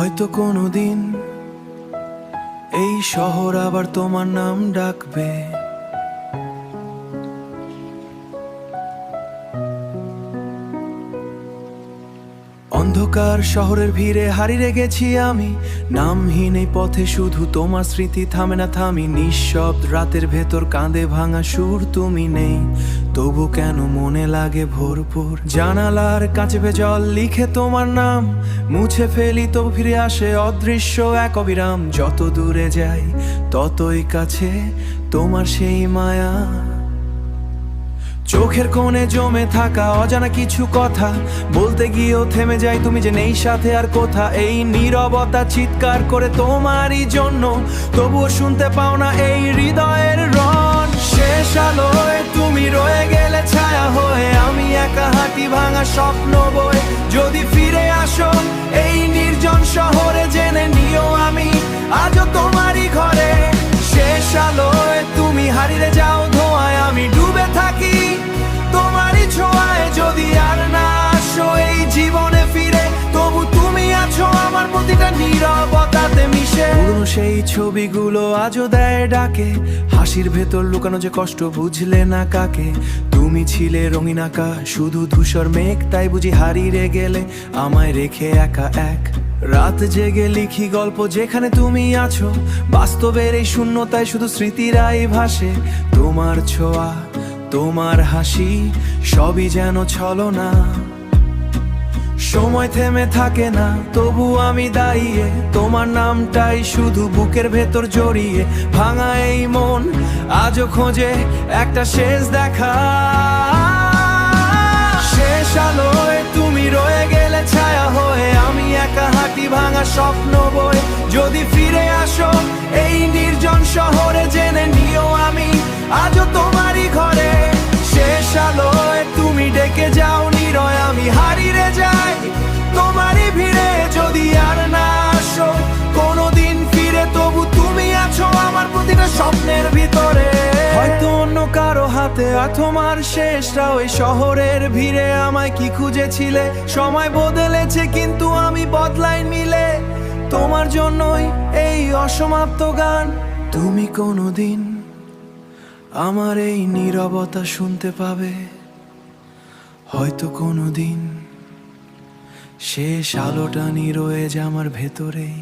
হয়তো কোনোদিন এই শহর আবার তোমার নাম ডাকবে। অন্ধকার শহরের ভিড়ে হারিয়ে গেছি আমি, নামহীন এই পথে শুধু তোমার স্মৃতি থামে না থামি। নিঃশব্দ রাতের ভেতর কাঁদে ভাঙা সুর তুমি নেই, তবু কেন মনে লাগে ভরপুর। জানালার কাছে জল লিখে তোমার নাম মুছে ফেলি, তবু ফিরে আসে অদৃশ্য এক অবিরাম। যত দূরে যাই ততই কাছে তোমার সেই মায়া। চোখের কোণে জমে থাকা অজানা কিছু কথা বলতে গিয়েও থেমে যাই, তুমি যে নেই সাথে আর কোথা। এই নীরবতা চিৎকার করে তোমারই জন্য, তবুও শুনতে পাও না এই হৃদয়ের রণ। শেষ আলোয় তুমি রয়ে গেলে ছায়া হয়ে, আমি একা হাঁটি ভাঙা স্বপ্ন বয়ে। যদি ফিরে আসো এই নির্জন শহরে, জেনে নিও আমি আজও তোমারই ঘরে। শেষ আলোয় তুমি হারিয়ে যাও ধোঁয়ায়, আমি ডুবে থাকি তোমারই ছোঁয়ায়। যদি আর না আসো এই জীবনে ফিরে, তবু তুমি আছো আমার প্রতিটা নীরবতাতে মিশে। পুরনো সেই ছবিগুলো আজও দেয় ডাকে, হাসির ভেতর লুকানো যে কষ্ট বুঝলে না কাকে। তুমি ছিলে রঙিন আকাশ, শুধু ধূসর মেঘ, তাই বুঝি হারিয়ে গেলে আমায় রেখে একা এক। রাত জেগে লিখি গল্প যেখানে তুমি আছো, বাস্তবের এই শূন্যতায় শুধু স্মৃতিরাই ভাসে। তোমার ছোঁয়া, তোমার হাসি, সবই যেন ছলনা। সময় থেমে থাকে না, তবু আমি দাঁড়িয়ে তোমার নামটাই শুধু বুকের ভেতর জড়িয়ে। ভাঙা এই মন আজও খোঁজে একটা শেষ দেখা। শেষ আলোয় তুমি রয়ে গেলে ছায়া হয়ে, আমি একা হাঁটি ভাঙা স্বপ্ন বয়ে। যদি ফিরে আসো এই নির্জন শহরে, জেনে নিও আমি আজও তোমারই ঘরে। শেষ আলোয় তুমি ডেকে যাও নিরয়, আমি হারিয়ে যাই তোমারই ভিড়ে। যদি আর না আসো কোনোদিন ফিরে, তবু তুমি আছো আমার প্রতিটা স্বপ্নের ভিতরে। হয়তো অন্য কারো হাতে আর তোমার শেষটা, ওই শহরের ভিড়ে আমায় কি খুঁজেছিলে। সময় বদলেছে কিন্তু আমি বদলাই মিলে, তোমার জন্যই এই অসমাপ্ত গান। তুমি কোনোদিন আমার এই নীরবতা শুনতে পাবে, হয়তো কোনোদিন শেষ আলোটা রয়ে যায় আমার ভেতরেই।